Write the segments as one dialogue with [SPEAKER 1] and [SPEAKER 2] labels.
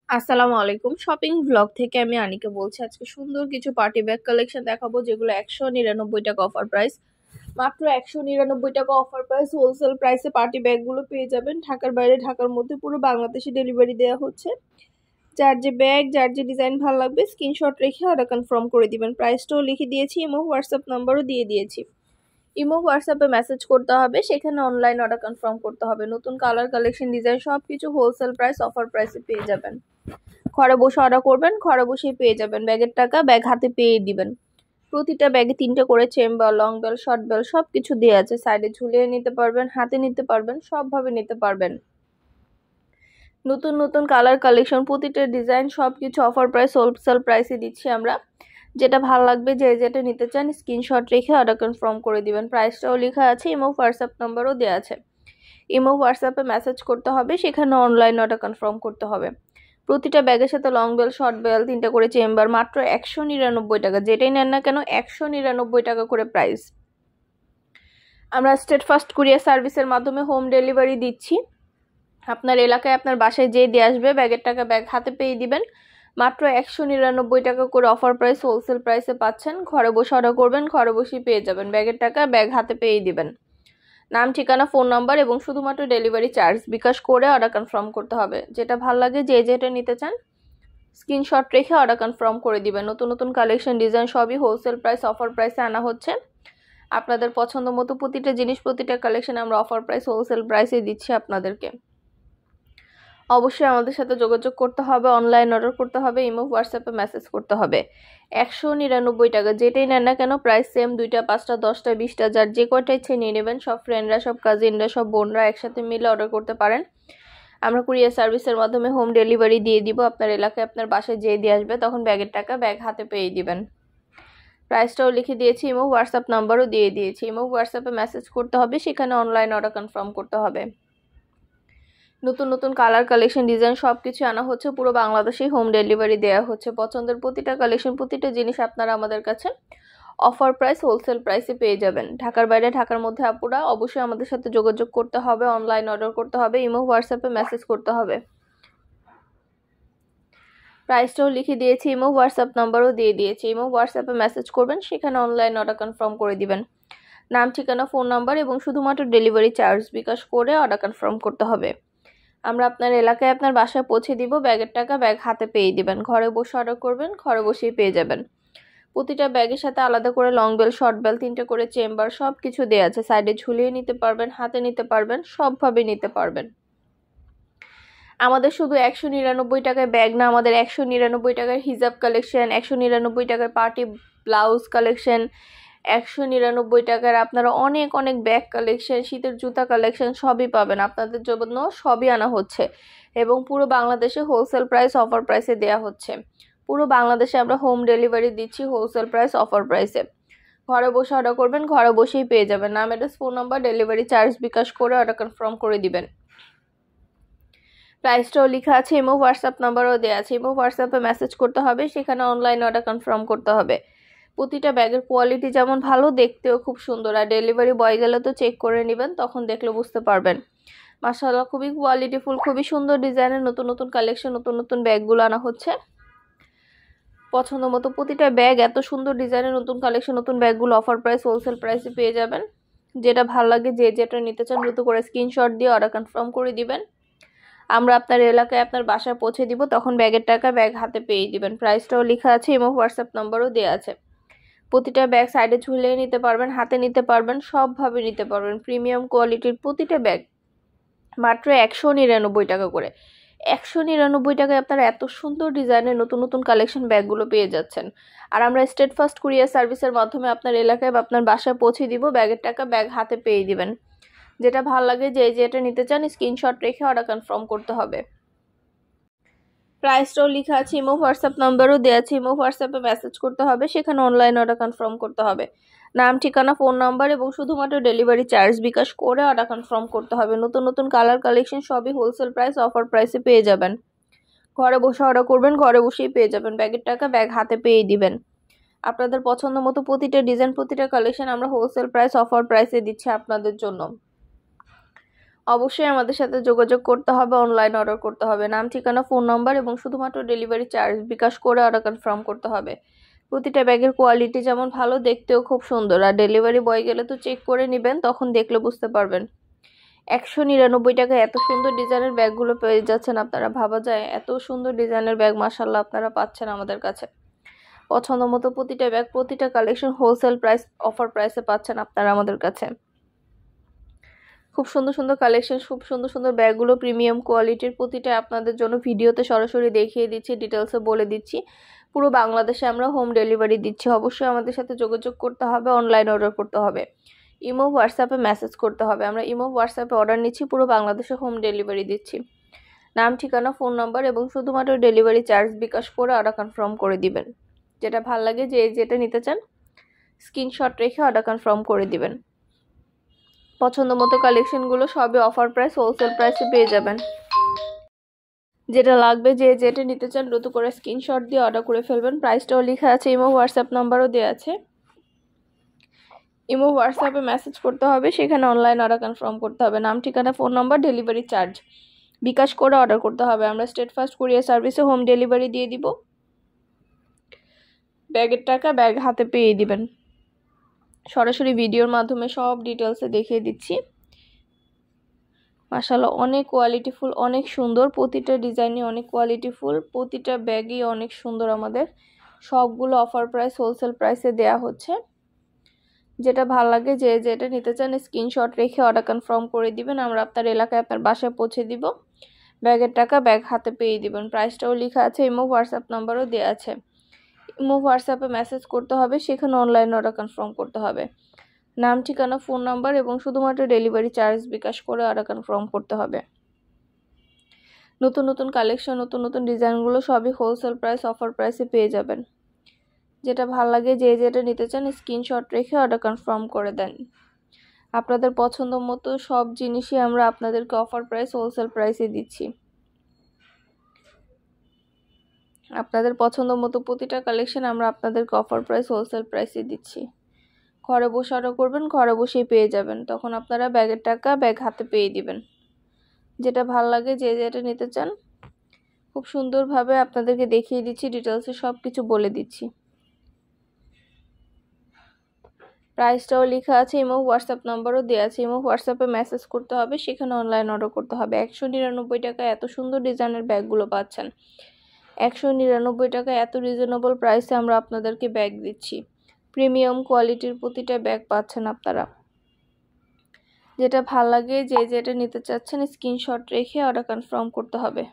[SPEAKER 1] আসসালামু আলাইকুম। Shopping blog থেকে আমি আনিকা বলছি। আজকে সুন্দর কিছু পার্টি ব্যাগ কালেকশন দেখাবো, যেগুলো 199 টাকা অফার প্রাইস। মাত্র 199 টাকা অফার প্রাইস। হোলসেল প্রাইসে পার্টি ব্যাগগুলো পেয়ে যাবেন। ঢাকার বাইরে, ঢাকার মধ্যে পুরো বাংলাদেশে ডেলিভারি দেওয়া হচ্ছে। যার যে ব্যাগ, যার যে ডিজাইন ভালো লাগবে স্ক্রিনশট রেখে অর্ডার কনফার্ম করে দিবেন। প্রাইসটাও লিখে দিয়েছি, ইমো হোয়াটসঅ্যাপ নাম্বারও দিয়ে দিয়েছি। ইমো হোয়াটসঅ্যাপে মেসেজ করতে হবে, সেখানে অনলাইন অর্ডার কনফার্ম করতে হবে। নতুন কালার, কালেকশন, ডিজাইন সবকিছু হোলসেল প্রাইস অফার প্রাইসে পেয়ে যাবেন। ঘরে বসে অর্ডার করবেন, ঘরে বসেই পেয়ে যাবেন। ব্যাগের টাকা ব্যাগ হাতে পেয়ে দিবেন। প্রতিটা ব্যাগে 3টে করে chamber, long belt, short belt সবকিছু দেওয়া আছে। সাইডে ঝুলিয়ে নিতে পারবেন, হাতে নিতে পারবেন, সবভাবে নিতে পারবেন। নতুন নতুন কালার, কালেকশন, প্রতিটা ডিজাইন সবকিছু অফার প্রাইস, হোলসেল প্রাইসে দিচ্ছি আমরা। যেটা ভালো লাগবে, যে যেটা নিতে চান স্ক্রিনশট রেখে অর্ডার কনফার্ম করে দিবেন। প্রাইসটাও লেখা আছে, ইমো হোয়াটসঅ্যাপ নাম্বারও দেওয়া আছে। ইমো হোয়াটসঅ্যাপে মেসেজ করতে হবে, সেখানে অনলাইন অর্ডার কনফার্ম করতে হবে। প্রতিটা ব্যাগের সাথে লং বেল, শর্ট বেল, 3টে করে চেম্বার, মাত্র 199 টাকা। যেটাই নেন না কেন 199 টাকা করে প্রাইস। আমরা স্টেট ফাস্ট কুরিয়ার সার্ভিসের মাধ্যমে হোম ডেলিভারি দিচ্ছি। আপনার এলাকায় আপনার বাসায় যেয়ে দিয়ে আসবে, ব্যাগের টাকা ব্যাগ হাতে পেয়ে দিবেন। মাত্র 199 টাকা করে অফার প্রাইস, হোলসেল প্রাইসে পাচ্ছেন। ঘরে বসে অর্ডার করবেন, ঘরে বসেই পেয়ে যাবেন। ব্যাগের টাকা ব্যাগ হাতে পেয়ে দিবেন। নাম, ঠিকানা, ফোন নাম্বার এবং শুধুমাত্র ডেলিভারি চার্জ বিকাশ করে অর্ডার কনফার্ম করতে হবে। যেটা ভালো লাগে, যে যেটা নিতে চান স্ক্রিনশট রেখে অর্ডার কনফার্ম করে দিবেন। নতুন নতুন কালেকশন, ডিজাইন সবই হোলসেল প্রাইস, অফার প্রাইসে আনা হচ্ছে। আপনাদের পছন্দ মতো প্রতিটা জিনিস, প্রতিটা কালেকশন আমরা অফার প্রাইস, হোলসেল প্রাইসে দিচ্ছি আপনাদেরকে। অবশ্যই আমাদের সাথে যোগাযোগ করতে হবে, অনলাইন অর্ডার করতে হবে, ইমো হোয়াটসঅ্যাপে মেসেজ করতে হবে। 199 টাকা। যেটাই নেন না কেন প্রাইস সেম। 2টা, 5টা, 10টা, 20টা, যার যে কয়টা ইচ্ছে নিয়ে নেবেন। সব ফ্রেন্ডরা, সব কাজিনরা, সব বোনরা একসাথে মিলে অর্ডার করতে পারেন। আমরা কুরিয়ার সার্ভিসের মাধ্যমে হোম ডেলিভারি দিয়ে দিব। আপনার এলাকায় আপনার বাসায় যেয়ে দিয়ে আসবে, তখন ব্যাগের টাকা ব্যাগ হাতে পেয়ে দিবেন। প্রাইসটাও লিখে দিয়েছি, ইমো হোয়াটসঅ্যাপ নাম্বারও দিয়ে দিয়েছি। ইমো হোয়াটসঅ্যাপে মেসেজ করতে হবে, সেখানে অনলাইন অর্ডার কনফার্ম করতে হবে। নতুন নতুন কালার, কালেকশন, ডিজাইন সবকিছু আনা হচ্ছে। পুরো বাংলাদেশেই হোম ডেলিভারি দেওয়া হচ্ছে। পছন্দের প্রতিটা কালেকশন, প্রতিটা জিনিস আপনারা আমাদের কাছে অফার প্রাইস, হোলসেল প্রাইসে পেয়ে যাবেন। ঢাকার বাইরে, ঢাকার মধ্যে আপুরা অবশ্যই আমাদের সাথে যোগাযোগ করতে হবে, অনলাইন অর্ডার করতে হবে, ইমো হোয়াটসঅ্যাপে মেসেজ করতে হবে। প্রাইসটাও লিখে দিয়েছি, ইমো হোয়াটসঅ্যাপ নাম্বারও দিয়ে দিয়েছি। ইমো হোয়াটসঅ্যাপে মেসেজ করবেন, সেখানে অনলাইন অর্ডার কনফার্ম করে দিবেন। নাম, ঠিকানা, ফোন নাম্বার এবং শুধুমাত্র ডেলিভারি চার্জ বিকাশ করে অর্ডার কনফার্ম করতে হবে। আমরা আপনার এলাকায় আপনার বাসায় পৌঁছে দিব। ব্যাগের টাকা ব্যাগ হাতে পেয়ে দিবেন। ঘরে বসে অর্ডার করবেন, ঘরে বসেই পেয়ে যাবেন। প্রতিটা ব্যাগের সাথে আলাদা করে লং বেল, শর্ট বেল, 3টে করে চেম্বার সবকিছু দেওয়া আছে। সাইডে ঝুলিয়ে নিতে পারবেন, হাতে নিতে পারবেন, সবভাবে নিতে পারবেন। আমাদের শুধু 199 টাকায় ব্যাগ না, আমাদের 199 টাকার হিজাব কালেকশন, 199 টাকার পার্টি ব্লাউজ কালেকশন, 199 টাকার আপনারা অনেক অনেক ব্যাগ কালেকশন, শীতের জুতা কালেকশন সবই পাবেন। আপনাদের জন্য সবই আনা হচ্ছে এবং পুরো বাংলাদেশে হোলসেল প্রাইস, অফার প্রাইসে দেয়া হচ্ছে। পুরো বাংলাদেশে আমরা হোম ডেলিভারি দিচ্ছি হোলসেল প্রাইস, অফার প্রাইসে। ঘরে বসে অর্ডার করবেন, ঘরে বসেই পেয়ে যাবেন। নাম, address, phone number, delivery charge bKash করে অর্ডার কনফার্ম করে দিবেন। প্রাইসটাও লেখা আছে, ইমো হোয়াটসঅ্যাপ নাম্বারও দেওয়া আছে। ইমো হোয়াটসঅ্যাপে মেসেজ করতে হবে, সেখানে অনলাইন অর্ডার কনফার্ম করতে হবে। প্রতিটা ব্যাগের কোয়ালিটি যেমন ভালো, দেখতেও খুব সুন্দর। আর ডেলিভারি বয় গেলে তো চেক করে নেবেন, তখন দেখলে বুঝতে পারবেন। মাশাআল্লাহ, খুবই কোয়ালিটিফুল, খুবই সুন্দর ডিজাইনের নতুন নতুন কালেকশন, নতুন নতুন ব্যাগগুলো আনা হচ্ছে। পছন্দ মতো প্রতিটা ব্যাগ, এত সুন্দর ডিজাইনের নতুন কালেকশন, নতুন ব্যাগগুলো অফার প্রাইস, হোলসেল প্রাইসে পেয়ে যাবেন। যেটা ভালো লাগে, যে যেটা নিতে চান দ্রুত করে স্ক্রিনশট দিয়ে অর্ডার কনফার্ম করে দিবেন। আমরা আপনার এলাকায় আপনার বাসায় পৌঁছে দিব, তখন ব্যাগের টাকা ব্যাগ হাতে পেয়ে দিবেন। প্রাইসটাও লেখা আছে, এবং হোয়াটসঅ্যাপ নাম্বারও দেওয়া আছে। প্রতিটা ব্যাগ সাইডে ঝুলিয়ে নিতে পারবেন, হাতে নিতে পারবেন, সবভাবে নিতে পারবেন। প্রিমিয়াম কোয়ালিটির প্রতিটা ব্যাগ মাত্র 199 টাকা করে। 199 টাকায় আপনারা এত সুন্দর ডিজাইনের নতুন নতুন কালেকশন ব্যাগগুলো পেয়ে যাচ্ছেন। আর আমরা স্টেট ফাস্ট কুরিয়ার সার্ভিসের মাধ্যমে আপনার এলাকায় বা আপনার বাসায় পৌঁছে দিব। ব্যাগের টাকা ব্যাগ হাতে পেয়ে দিবেন। যেটা ভালো লাগে, যে যেটা নিতে চান স্ক্রিনশট রেখে অর্ডার কনফার্ম করতে হবে। প্রাইসটাও লেখা আছে, ইমো হোয়াটসঅ্যাপ নাম্বারও দেওয়া আছে। ইমো হোয়াটসঅ্যাপে মেসেজ করতে হবে, সেখানে অনলাইন অর্ডার কনফার্ম করতে হবে। নাম, ঠিকানা, ফোন নাম্বার এবং শুধুমাত্র ডেলিভারি চার্জ বিকাশ করে অর্ডার কনফার্ম করতে হবে। নতুন নতুন কালার, কালেকশন সবই হোলসেল প্রাইস, অফার প্রাইসে পেয়ে যাবেন। ঘরে বসে অর্ডার করবেন, ঘরে বসেই পেয়ে যাবেন। ব্যাগের টাকা ব্যাগ হাতে পেয়ে দিবেন। আপনাদের পছন্দ মতো প্রতিটা ডিজাইন, প্রতিটা কালেকশন আমরা হোলসেল প্রাইস, অফার প্রাইসে দিচ্ছি আপনাদের জন্য। অবশ্যই আমাদের সাথে যোগাযোগ করতে হবে, অনলাইন অর্ডার করতে হবে। নাম, ঠিকানা, ফোন নাম্বার এবং শুধুমাত্র ডেলিভারি চার্জ বিকাশ করে অর্ডার কনফার্ম করতে হবে। প্রতিটা ব্যাগের কোয়ালিটি যেমন ভালো, দেখতেও খুব সুন্দর। আর ডেলিভারি বয় গেলে তো চেক করে নেবেন, তখন দেখলে বুঝতে পারবেন। 199 টাকায় এত সুন্দর ডিজাইনের ব্যাগগুলো পেয়ে যাচ্ছেন আপনারা। ভাবা যায় এত সুন্দর ডিজাইনের ব্যাগ মাশাআল্লাহ আপনারা পাচ্ছেন আমাদের কাছে। পছন্দ মতো প্রতিটা ব্যাগ, প্রতিটা কালেকশন হোলসেল প্রাইস, অফার প্রাইসে পাচ্ছেন আপনারা আমাদের কাছে। খুব সুন্দর সুন্দর কালেকশন, খুব সুন্দর সুন্দর ব্যাগগুলো প্রিমিয়াম কোয়ালিটির। প্রতিটা আপনাদের জন্য ভিডিওতে সরাসরি দেখিয়ে দিচ্ছি, ডিটেলসে বলে দিচ্ছি। পুরো বাংলাদেশে আমরা হোম ডেলিভারি দিচ্ছি। অবশ্যই আমাদের সাথে যোগাযোগ করতে হবে, অনলাইন অর্ডার করতে হবে, ইমো হোয়াটসঅ্যাপে মেসেজ করতে হবে। আমরা ইমো হোয়াটসঅ্যাপে অর্ডার নিচ্ছি, পুরো বাংলাদেশে হোম ডেলিভারি দিচ্ছি। নাম, ঠিকানা, ফোন নাম্বার এবং শুধুমাত্র ডেলিভারি চার্জ বিকাশ করে অর্ডার কনফার্ম করে দিবেন। যেটা ভাল লাগে, যেটা নিতে চান স্ক্রিনশট রেখে অর্ডার কনফার্ম করে দিবেন। পছন্দ মতো কালেকশনগুলো সবই অফার প্রাইস, হোলসেল প্রাইসে পেয়ে যাবেন। যেটা লাগবে, যেটা নিতে চান দ্রুত করে স্ক্রিনশট দিয়ে অর্ডার করে ফেলবেন। প্রাইসটাও লেখা আছে, ইমো হোয়াটসঅ্যাপ নাম্বারও দেওয়া আছে। ইমো হোয়াটসঅ্যাপে মেসেজ করতে হবে, সেখানে অনলাইন অর্ডার কনফার্ম করতে হবে। নাম, ঠিকানা, phone number, delivery charge bKash করে অর্ডার করতে হবে। আমরা স্টেট ফাস্ট কুরিয়ার সার্ভিসে হোম ডেলিভারি দিয়ে দিব। ব্যাগের টাকা ব্যাগ হাতে পেয়ে দিবেন। সরাসরি ভিডিওর মাধ্যমে সব ডিটেলসে দেখিয়ে দিচ্ছি। মাশাআল্লাহ অনেক কোয়ালিটিফুল, অনেক সুন্দর। প্রতিটা ডিজাইনই অনেক কোয়ালিটিফুল, প্রতিটা ব্যাগই অনেক সুন্দর। আমাদের সবগুলো অফার প্রাইস, হোলসেল প্রাইসে দেয়া হচ্ছে। যেটা ভালো লাগে, যেটা নিতে চান স্ক্রিনশট রেখে অর্ডার কনফার্ম করে দিবেন। আমরা আপনার এলাকায়, আপনার বাসায় পৌঁছে দিব। ব্যাগের টাকা ব্যাগ হাতে পেয়ে দিবেন। প্রাইসটাও লেখা আছে, ইমো হোয়াটসঅ্যাপ নাম্বারও দেওয়া আছে। ইমো হোয়াটসঅ্যাপে মেসেজ করতে হবে, সেখানে অনলাইন অর্ডার কনফার্ম করতে হবে। নাম, ঠিকানা, ফোন নাম্বার এবং শুধুমাত্র ডেলিভারি চার্জ বিকাশ করে অর্ডার কনফার্ম করতে হবে। নতুন নতুন কালেকশন, নতুন নতুন ডিজাইনগুলো সবই হোলসেল প্রাইস, অফার প্রাইসে পেয়ে যাবেন। যেটা ভালো লাগে, যেটা নিতে চান স্ক্রিনশট রেখে অর্ডার কনফার্ম করে দেন। আপনাদের পছন্দ মতো সব জিনিসই আমরা আপনাদেরকে অফার প্রাইস, হোলসেল প্রাইসে দিচ্ছি। আপনাদের পছন্দ মতো প্রতিটা কালেকশন আমরা আপনাদেরকে অফার প্রাইস, হোলসেল প্রাইসে দিচ্ছি। ঘরে বসে অর্ডার করবেন, ঘরে বসেই পেয়ে যাবেন। তখন আপনারা ব্যাগের টাকা ব্যাগ হাতে পেয়ে দিবেন। যেটা ভাল লাগে, যেটা নিতে চান খুব সুন্দরভাবে আপনাদেরকে দেখিয়ে দিচ্ছি, ডিটেলসে সব কিছু বলে দিচ্ছি। প্রাইসটাও লেখা আছে, ইমো হোয়াটসঅ্যাপ নাম্বারও দেওয়া আছে। ইমো হোয়াটসঅ্যাপে মেসেজ করতে হবে, সেখানে অনলাইন অর্ডার করতে হবে। 199 টাকায় এত সুন্দর ডিজাইনের ব্যাগগুলো পাচ্ছেন। 199 টাকায় এত রিজনেবল প্রাইসে আমরা আপনাদেরকে ব্যাগ দিচ্ছি। প্রিমিয়াম কোয়ালিটির প্রতিটা ব্যাগ পাচ্ছেন আপনারা। যেটা ভাল লাগে, যেটা নিতে চাচ্ছেন স্ক্রিনশট রেখে অর্ডার কনফার্ম করতে হবে।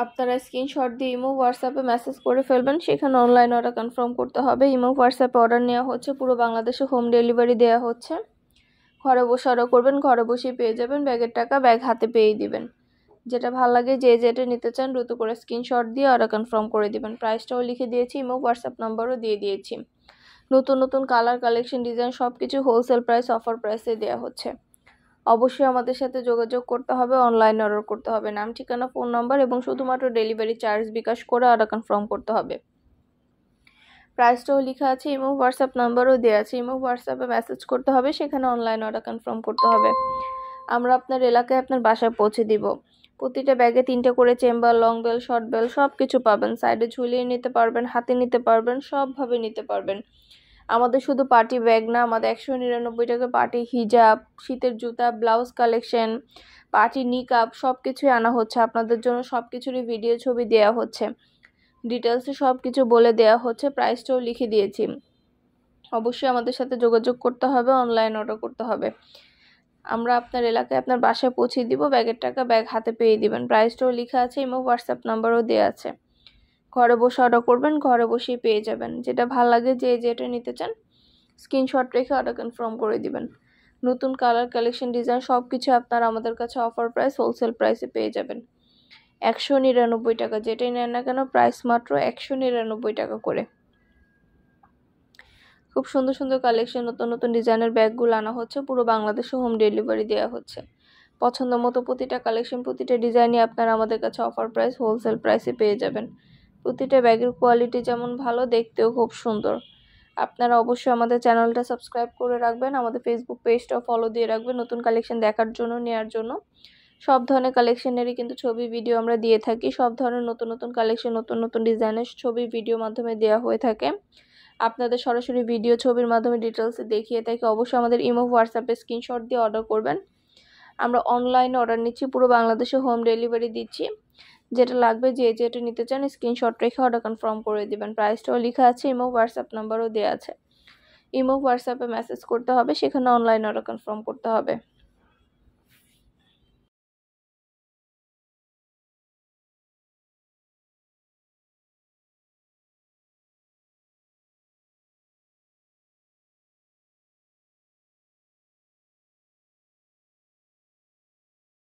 [SPEAKER 1] আপনারা স্ক্রিনশট দিয়ে ইমো হোয়াটসঅ্যাপে মেসেজ করে ফেলবেন, সেখানে অনলাইন অর্ডার কনফার্ম করতে হবে। ইমো হোয়াটসঅ্যাপে অর্ডার নেওয়া হচ্ছে, পুরো বাংলাদেশে হোম ডেলিভারি দেওয়া হচ্ছে। ঘরে বসে অর্ডার করবেন, ঘরে বসেই পেয়ে যাবেন। ব্যাগের টাকা ব্যাগ হাতে পেয়ে দিবেন। যেটা ভালো লাগে, যেটা নিতে চান দ্রুত করে স্ক্রিনশট দিয়ে অর্ডার কনফার্ম করে দিবেন। প্রাইসটাও লিখে দিয়েছি, ইমো হোয়াটসঅ্যাপ নাম্বারও দিয়ে দিয়েছি। নতুন নতুন কালার, কালেকশন, ডিজাইন সব কিছু হোলসেল প্রাইস, অফার প্রাইসে দেওয়া হচ্ছে। অবশ্যই আমাদের সাথে যোগাযোগ করতে হবে, অনলাইন অর্ডার করতে হবে। নাম, ঠিকানা, ফোন নাম্বার এবং শুধুমাত্র ডেলিভারি চার্জ বিকাশ করে অর্ডার কনফার্ম করতে হবে। প্রাইসটাও লেখা আছে, ইমো হোয়াটসঅ্যাপ নাম্বারও দেওয়া আছে। ইমো হোয়াটসঅ্যাপে মেসেজ করতে হবে, সেখানে অনলাইন অর্ডার কনফার্ম করতে হবে। আমরা আপনার এলাকায়, আপনার বাসায় পৌঁছে দিব। প্রতিটা ব্যাগে 3টে করে chamber, long belt, short belt সব কিছু পাবেন। সাইডে ঝুলিয়ে নিতে পারবেন, হাতে নিতে পারবেন, সবভাবে নিতে পারবেন। আমাদের শুধু পার্টি ব্যাগ না, আমাদের 199 টাকা পার্টি হিজাব, শীতের জুতা, ব্লাউজ কালেকশন, পার্টি নিকাব সব কিছুই আনা হচ্ছে আপনাদের জন্য। সব কিছুরই ভিডিও, ছবি দেওয়া হচ্ছে, ডিটেলসে সব কিছু বলে দেওয়া হচ্ছে। প্রাইসটাও লিখে দিয়েছি। অবশ্যই আমাদের সাথে যোগাযোগ করতে হবে, অনলাইন অর্ডার করতে হবে। আমরা আপনার এলাকায়, আপনার বাসায় পৌঁছে দিব। ব্যাগের টাকা ব্যাগ হাতে পেয়ে দিবেন। প্রাইসটাও লেখা আছে, ইমো হোয়াটসঅ্যাপ নাম্বারও দেওয়া আছে। ঘরে বসে অর্ডার করবেন, ঘরে বসেই পেয়ে যাবেন। যেটা ভালো লাগে, যেটা নিতে চান স্ক্রিনশট রেখে অর্ডার কনফার্ম করে দিবেন। নতুন কালার, কালেকশন, ডিজাইন সব কিছু আপনারা আমাদের কাছে অফার প্রাইস, হোলসেল প্রাইসে পেয়ে যাবেন। 199 টাকা, যেটাই নেন না কেন প্রাইস মাত্র 199 টাকা করে। খুব সুন্দর সুন্দর কালেকশন, নতুন নতুন ডিজাইনের ব্যাগগুলো আনা হচ্ছে, পুরো বাংলাদেশে হোম ডেলিভারি দেওয়া হচ্ছে। পছন্দ মতো প্রতিটা কালেকশন, প্রতিটা ডিজাইনই আপনারা আমাদের কাছে অফার প্রাইস, হোলসেল প্রাইসে পেয়ে যাবেন। প্রতিটা ব্যাগের কোয়ালিটি যেমন ভালো, দেখতেও খুব সুন্দর। আপনারা অবশ্যই আমাদের চ্যানেলটা সাবস্ক্রাইব করে রাখবেন, আমাদের ফেসবুক পেজটাও ফলো দিয়ে রাখবেন নতুন কালেকশন দেখার জন্য, নেওয়ার জন্য। সব ধরনের কালেকশনেরই কিন্তু ছবি ভিডিও আমরা দিয়ে থাকি, সব ধরনের নতুন নতুন কালেকশন, নতুন নতুন ডিজাইনের ছবি ভিডিও মাধ্যমে দেওয়া হয়ে থাকে। আপনাদের সরাসরি ভিডিও ছবির মাধ্যমে ডিটেলসে দেখিয়ে থাকি। অবশ্যই আমাদের ইমো হোয়াটসঅ্যাপে স্ক্রিনশট দিয়ে অর্ডার করবেন। আমরা অনলাইনে অর্ডার নিচ্ছি, পুরো বাংলাদেশে হোম ডেলিভারি দিচ্ছি। যেটা লাগবে, যে যেটা নিতে চান স্ক্রিনশট রেখে অর্ডার কনফার্ম করে দিবেন। প্রাইসটাও লেখা আছে, ইমো হোয়াটসঅ্যাপ নাম্বারও দেওয়া আছে। ইমো হোয়াটসঅ্যাপে মেসেজ করতে হবে, সেখানে অনলাইন অর্ডার কনফার্ম করতে হবে।